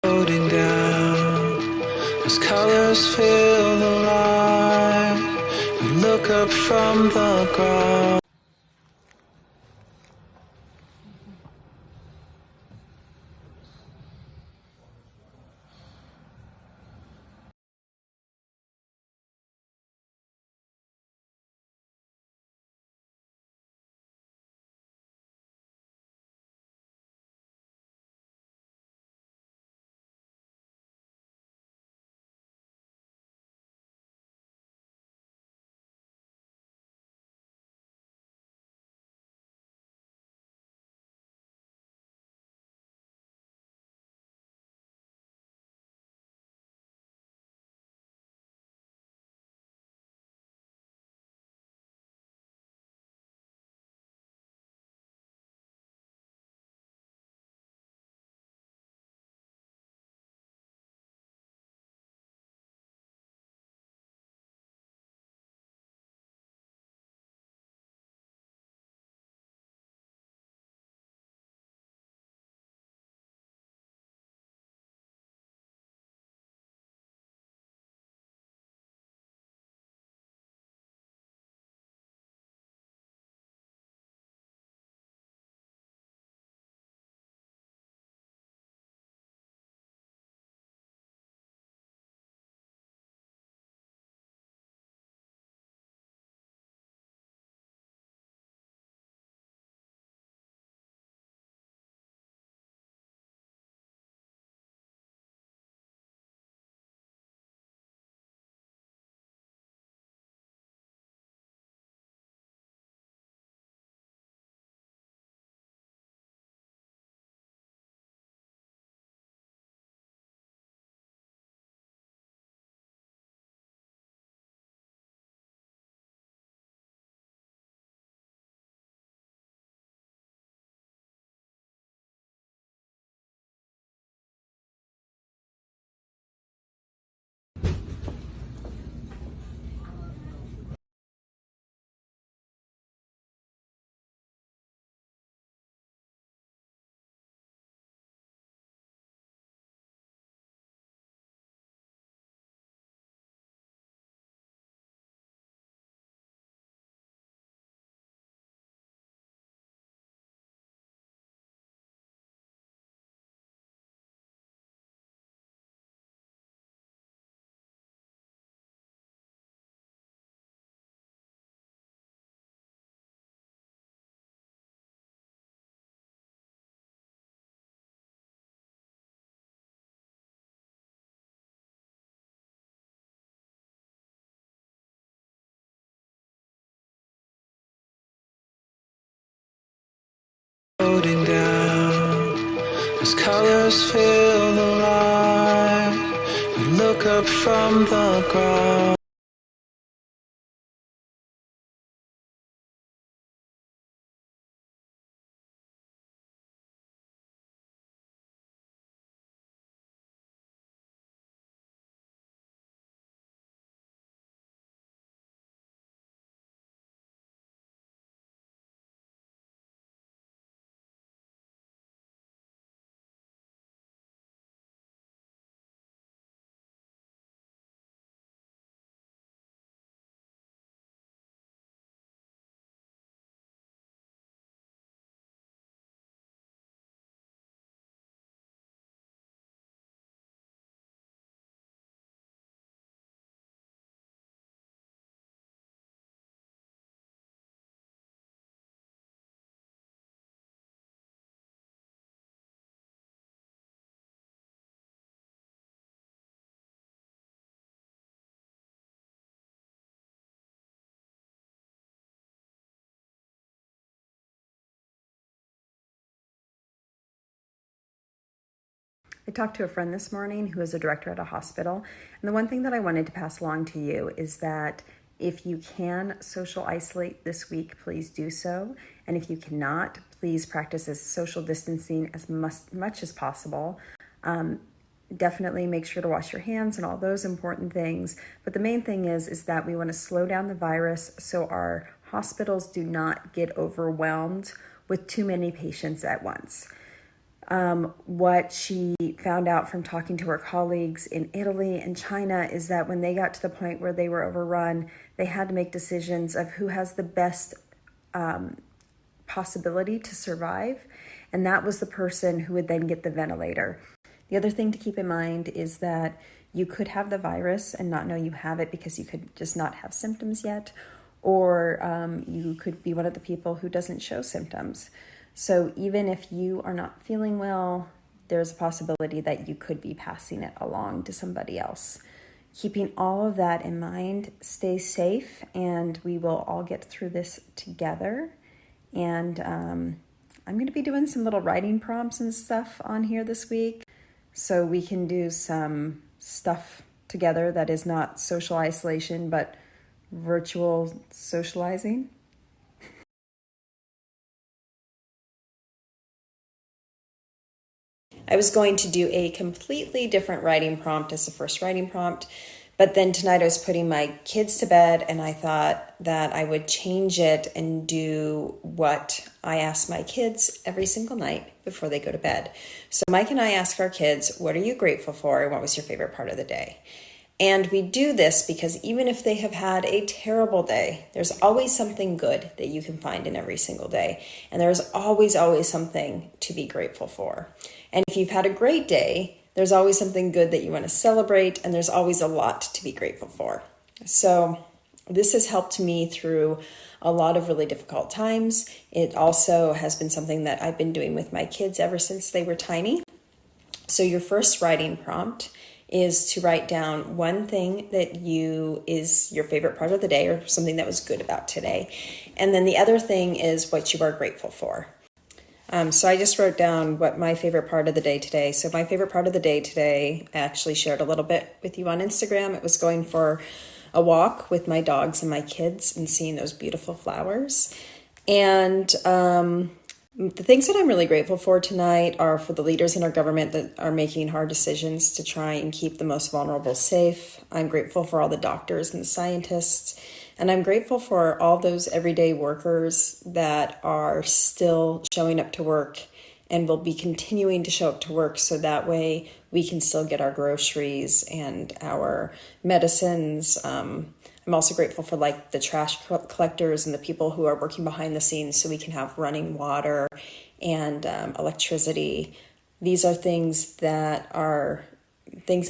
floating down as colors fill the light. We look up from the ground. Floating down as colors fill the light. We look up from the ground. I talked to a friend this morning who is a director at a hospital, and the one thing that I wanted to pass along to you is that if you can social isolate this week, please do so. And if you cannot, please practice as social distancing as much as possible. Definitely make sure to wash your hands and all those important things. But the main thing is that we want to slow down the virus so our hospitals do not get overwhelmed with too many patients at once. What she found out from talking to her colleagues in Italy and China is that when they got to the point where they were overrun, they had to make decisions of who has the best possibility to survive. And that was the person who would then get the ventilator. The other thing to keep in mind is that you could have the virus and not know you have it because you could just not have symptoms yet, or you could be one of the people who doesn't show symptoms. So even if you are not feeling well, there's a possibility that you could be passing it along to somebody else. Keeping all of that in mind, stay safe, and we will all get through this together. And I'm going to be doing some little writing prompts and stuff on here this week, so we can do some stuff together that is not social isolation, but virtual socializing. I was going to do a completely different writing prompt as the first writing prompt, but then tonight I was putting my kids to bed and I thought that I would change it and do what I ask my kids every single night before they go to bed. So Mike and I ask our kids, what are you grateful for and what was your favorite part of the day? And we do this because even if they have had a terrible day, there's always something good that you can find in every single day. And there's always something to be grateful for. And if you've had a great day, there's always something good that you want to celebrate, and there's always a lot to be grateful for. So this has helped me through a lot of really difficult times. It also has been something that I've been doing with my kids ever since they were tiny. So your first writing prompt is to write down one thing that is your favorite part of the day or something that was good about today. And then the other thing is what you are grateful for. So I just wrote down what my favorite part of the day today. So my favorite part of the day today, I actually shared a little bit with you on Instagram. It was going for a walk with my dogs and my kids and seeing those beautiful flowers. And the things that I'm really grateful for tonight are for the leaders in our government that are making hard decisions to try and keep the most vulnerable safe. I'm grateful for all the doctors and scientists. And I'm grateful for all those everyday workers that are still showing up to work and will be continuing to show up to work so that way we can still get our groceries and our medicines. I'm also grateful for like the trash collectors and the people who are working behind the scenes so we can have running water and electricity. These are things that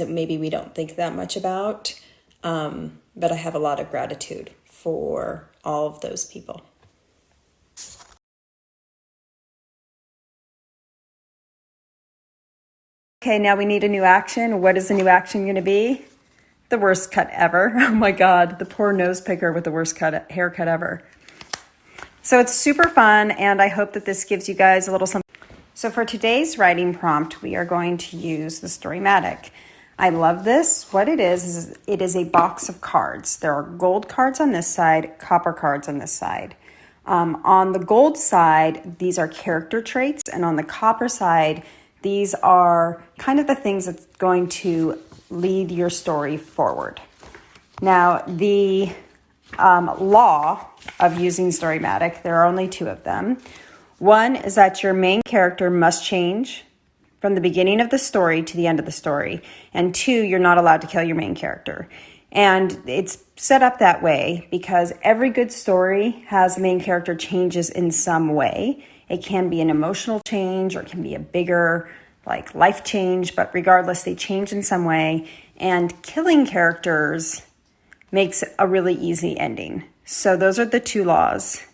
maybe we don't think that much about, but I have a lot of gratitude for all of those people. Okay, now we need a new action. What is the new action going to be? The worst cut ever. Oh my God, the poor nose picker with the worst haircut ever. So it's super fun, and I hope that this gives you guys a little something. So for today's writing prompt, we are going to use the Storymatic. I love this. What it is it is a box of cards. There are gold cards on this side, copper cards on this side. On the gold side, these are character traits, and on the copper side, these are kind of the things that's going to lead your story forward. Now, the law of using Storymatic, there are only two of them. One is that your main character must change from the beginning of the story to the end of the story. And two, you're not allowed to kill your main character. And it's set up that way because every good story has a main character changes in some way. It can be an emotional change or it can be a bigger like life change, but regardless, they change in some way. And killing characters makes a really easy ending. So those are the two laws.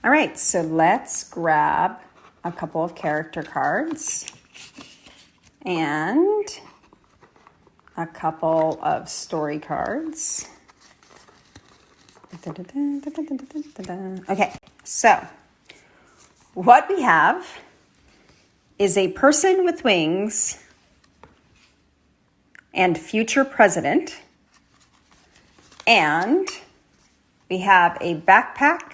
All right, so let's grab a couple of character cards and a couple of story cards. Okay, so what we have is a person with wings and future president, and we have a backpack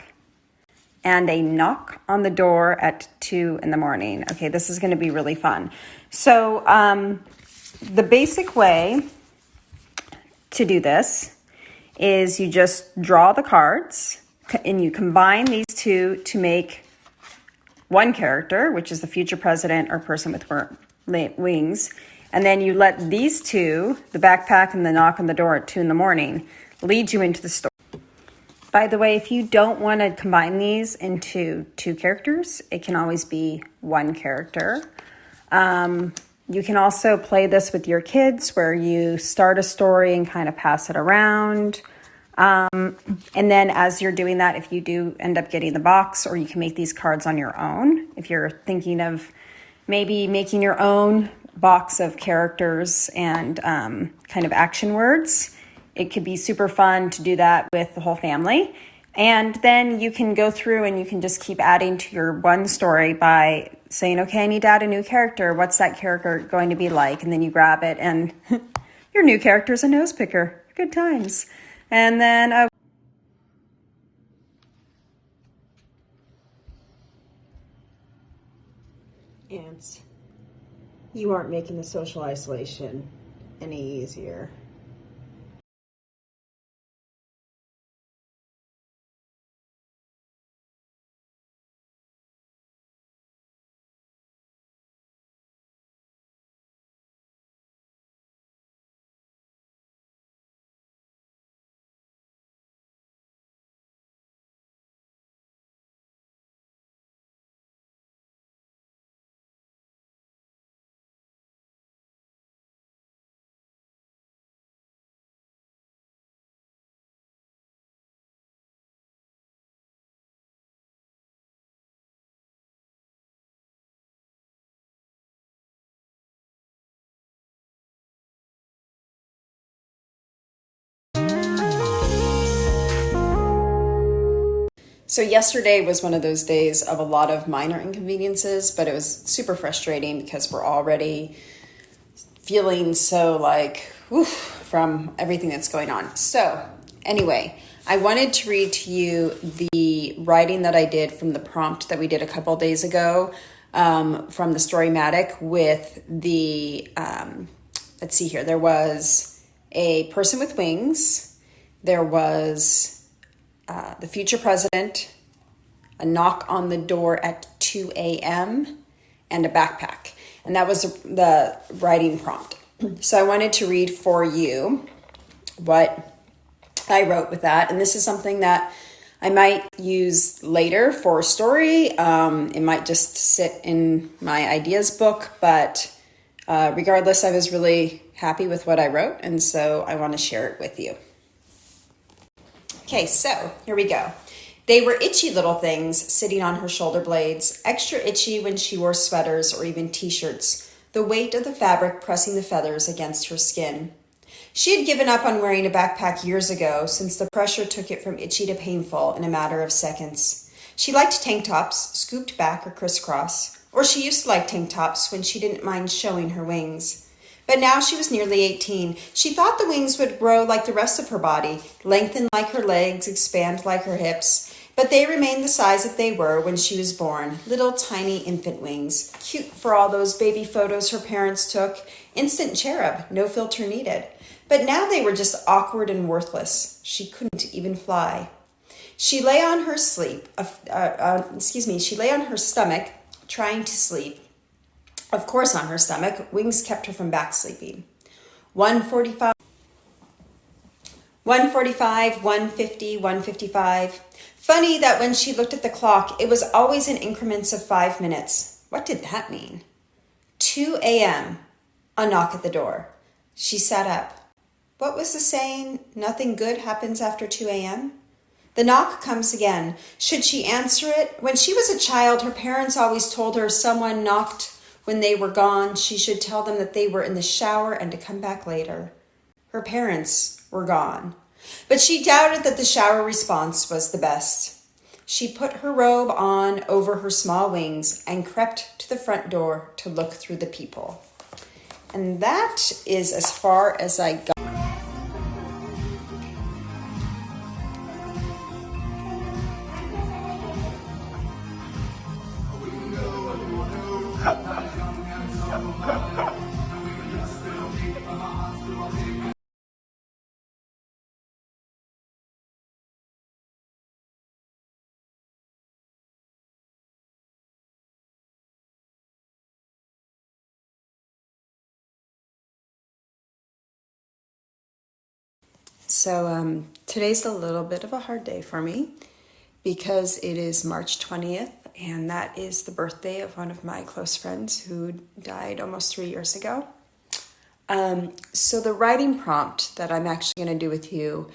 and a knock on the door at 2 a.m. Okay, this is going to be really fun. So the basic way to do this is you just draw the cards and you combine these two to make one character, which is the future president or person with wings. And then you let these two, the backpack and the knock on the door at 2 a.m, lead you into the story. By the way, if you don't want to combine these into two characters, it can always be one character. You can also play this with your kids where you start a story and kind of pass it around. And then as you're doing that, if you do end up getting the box, or you can make these cards on your own. If you're thinking of maybe making your own box of characters and kind of action words, it could be super fun to do that with the whole family. And then you can go through and you can just keep adding to your one story by saying, okay, I need to add a new character. What's that character going to be like? And then you grab it and your new character is a nose picker. Good times. And then ants, you aren't making the social isolation any easier. So yesterday was one of those days of a lot of minor inconveniences, but it was super frustrating because we're already feeling so like, oof, from everything that's going on. So anyway, I wanted to read to you the writing that I did from the prompt that we did a couple of days ago from the Storymatic with the, let's see here, there was a person with wings, there was the future president, a knock on the door at 2 a.m., and a backpack. And that was the writing prompt. So I wanted to read for you what I wrote with that. And this is something that I might use later for a story. It might just sit in my ideas book, but regardless, I was really happy with what I wrote. And so I want to share it with you. Okay, so here we go. They were itchy little things sitting on her shoulder blades, extra itchy when she wore sweaters or even t-shirts, the weight of the fabric pressing the feathers against her skin. She had given up on wearing a backpack years ago since the pressure took it from itchy to painful in a matter of seconds. She liked tank tops, scooped back or crisscross, or she used to like tank tops when she didn't mind showing her wings. But now she was nearly 18. She thought the wings would grow like the rest of her body, lengthen like her legs, expand like her hips. But they remained the size that they were when she was born, little tiny infant wings, cute for all those baby photos her parents took, instant cherub, no filter needed. But now they were just awkward and worthless. She couldn't even fly. She lay on her she lay on her stomach, trying to sleep. Of course, on her stomach, wings kept her from back sleeping. 1:45, 1:50, 1:55. Funny that when she looked at the clock, it was always in increments of 5 minutes. What did that mean? 2 a.m., a knock at the door. She sat up. What was the saying? Nothing good happens after 2 a.m.? The knock comes again. Should she answer it? When she was a child, her parents always told her someone knocked when they were gone. She should tell them that they were in the shower and to come back later. Her parents were gone. But she doubted that the shower response was the best. She put her robe on over her small wings and crept to the front door to look through the peephole. And that is as far as I got. So today's a little bit of a hard day for me because it is March 20th, and that is the birthday of one of my close friends who died almost 3 years ago. So the writing prompt that I'm actually going to do with you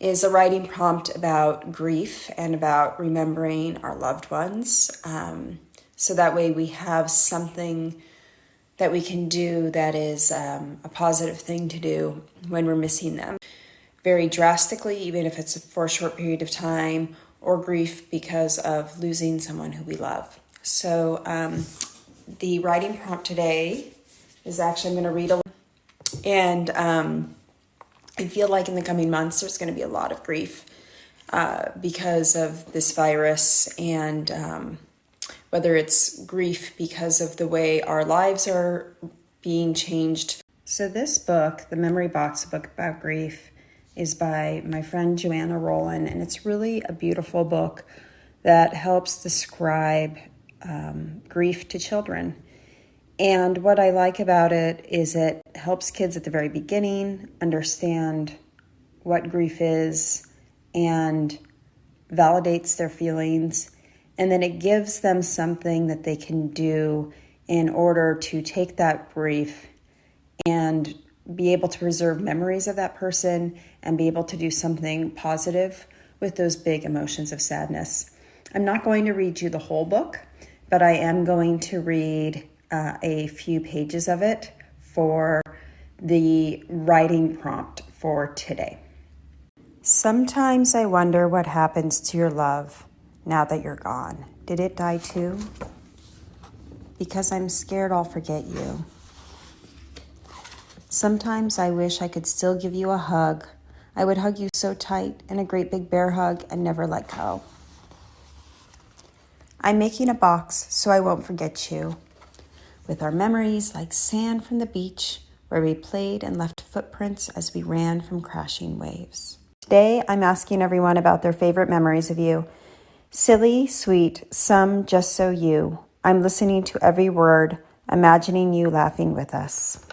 is a writing prompt about grief and about remembering our loved ones. So that way we have something that we can do that is a positive thing to do when we're missing them. Very drastically, even if it's for a short period of time, or grief because of losing someone who we love. So the writing prompt today is actually, I'm going to read and I feel like in the coming months there's going to be a lot of grief because of this virus, and whether it's grief because of the way our lives are being changed. So this book, The Memory Box, a book about grief, is by my friend Joanna Rowland, and it's really a beautiful book that helps describe grief to children. And what I like about it is it helps kids at the very beginning understand what grief is and validates their feelings, and then it gives them something that they can do in order to take that grief and be able to preserve memories of that person and be able to do something positive with those big emotions of sadness. I'm not going to read you the whole book, but I am going to read a few pages of it for the writing prompt for today. Sometimes I wonder what happens to your love now that you're gone. Did it die too? Because I'm scared I'll forget you. Sometimes I wish I could still give you a hug. I would hug you so tight in a great big bear hug and never let go. I'm making a box so I won't forget you, with our memories like sand from the beach where we played and left footprints as we ran from crashing waves. Today, I'm asking everyone about their favorite memories of you. Silly, sweet, some just so you. I'm listening to every word, imagining you laughing with us.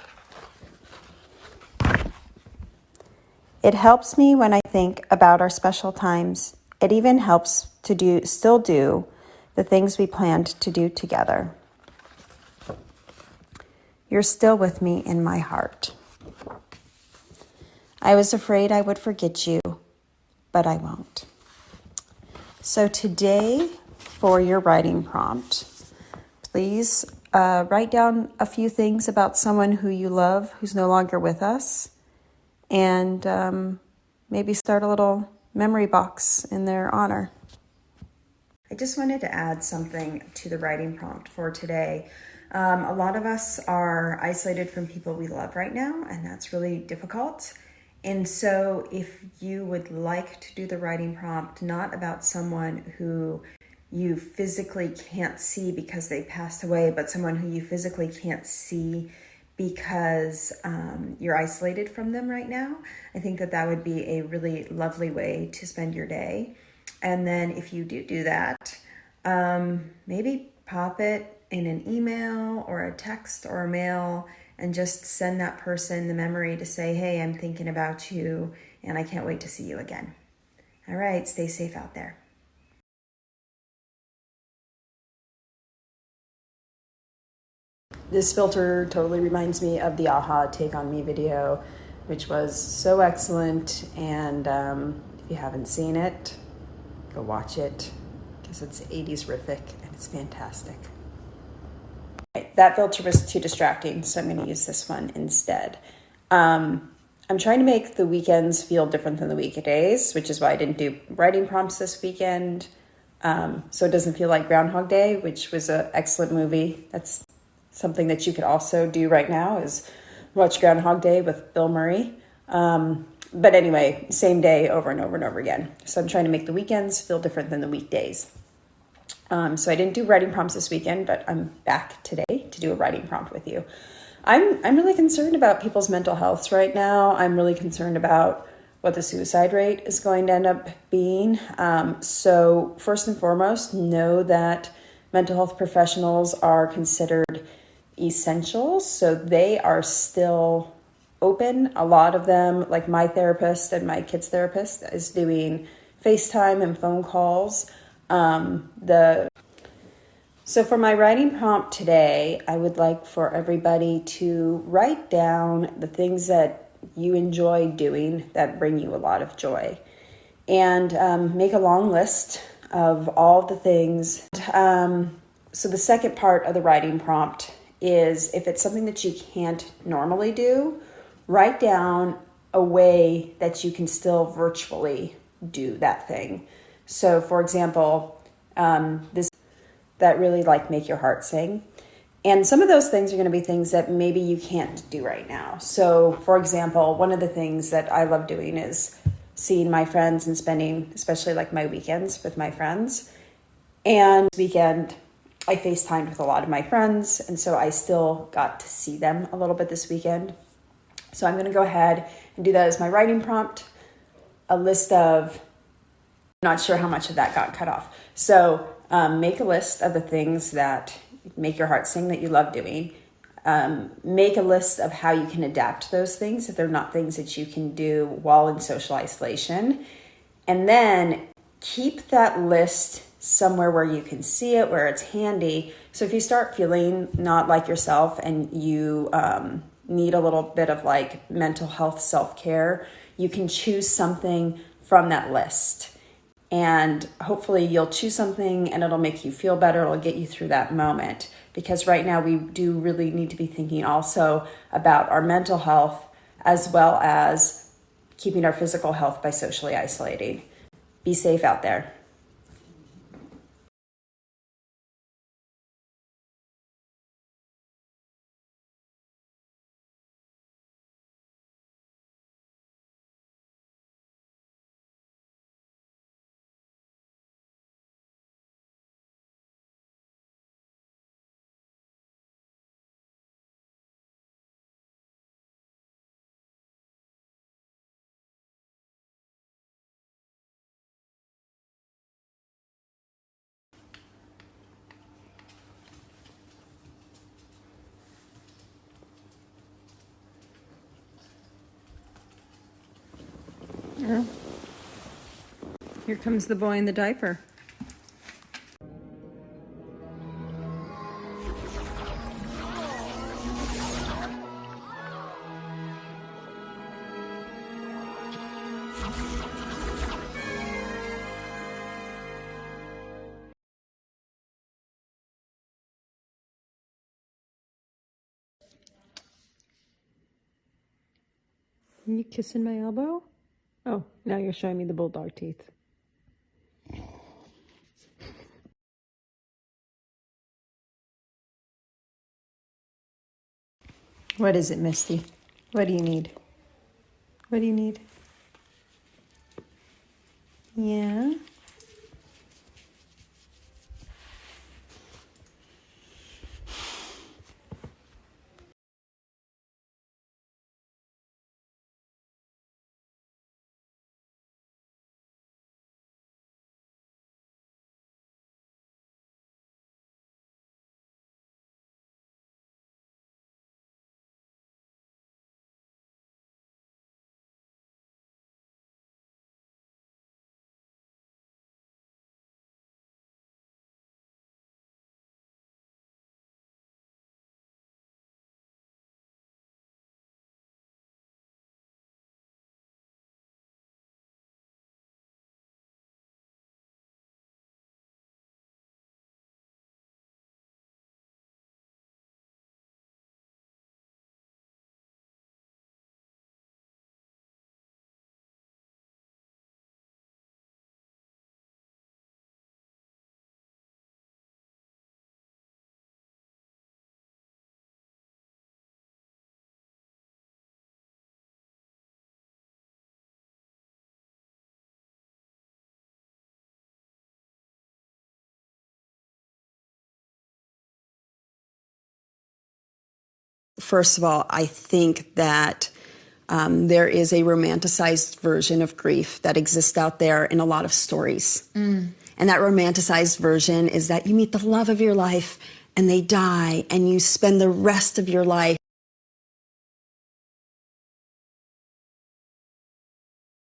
It helps me when I think about our special times. It even helps to still do the things we planned to do together. You're still with me in my heart. I was afraid I would forget you, but I won't. So today, for your writing prompt, please write down a few things about someone who you love who's no longer with us, and maybe start a little memory box in their honor. I just wanted to add something to the writing prompt for today. A lot of us are isolated from people we love right now, and that's really difficult. And so if you would like to do the writing prompt, not about someone who you physically can't see because they passed away, but someone who you physically can't see because you're isolated from them right now, I think that would be a really lovely way to spend your day. And then if you do that, maybe pop it in an email or a text or a mail and just send that person the memory to say, hey, I'm thinking about you and I can't wait to see you again. All right, stay safe out there. This filter totally reminds me of the AHA Take On Me video, which was so excellent. And if you haven't seen it, go watch it because it's 80s-rific and it's fantastic. Right, that filter was too distracting, so I'm going to use this one instead. I'm trying to make the weekends feel different than the weekdays, which is why I didn't do writing prompts this weekend. So it doesn't feel like Groundhog Day, which was an excellent movie. That's something that you could also do right now, is watch Groundhog Day with Bill Murray. But anyway, same day over and over and over again. So I'm trying to make the weekends feel different than the weekdays. So I didn't do writing prompts this weekend, but I'm back today to do a writing prompt with you. I'm really concerned about people's mental health right now. I'm really concerned about what the suicide rate is going to end up being. So first and foremost, know that mental health professionals are considered essential. So they are still open. A lot of them, like my therapist and my kids therapist, is doing FaceTime and phone calls. So for my writing prompt today, I would like for everybody to write down the things that you enjoy doing that bring you a lot of joy, and make a long list of all the things. So the second part of the writing prompt is, if it's something that you can't normally do, write down a way that you can still virtually do that thing. So for example, this that really like make your heart sing. And some of those things are going to be things that maybe you can't do right now. So for example, one of the things that I love doing is seeing my friends and spending, especially like my weekends with my friends. And this weekend, I FaceTimed with a lot of my friends, and so I still got to see them a little bit this weekend. So I'm going to go ahead and do that as my writing prompt, a list of, I'm not sure how much of that got cut off. So make a list of the things that make your heart sing that you love doing. Make a list of how you can adapt those things if they're not things that you can do while in social isolation. And then keep that list somewhere where you can see it, where it's handy. So if you start feeling not like yourself and you need a little bit of like mental health self-care, you can choose something from that list. And hopefully you'll choose something and it'll make you feel better. It'll get you through that moment. Because right now we do really need to be thinking also about our mental health as well as keeping our physical health by socially isolating. Be safe out there. Yeah. Here comes the boy in the diaper. Are you kissing my elbow? Oh, now you're showing me the bulldog teeth. What is it, Misty? What do you need? What do you need? Yeah? First of all, I think that there is a romanticized version of grief that exists out there in a lot of stories. And that romanticized version is that you meet the love of your life and they die and you spend the rest of your life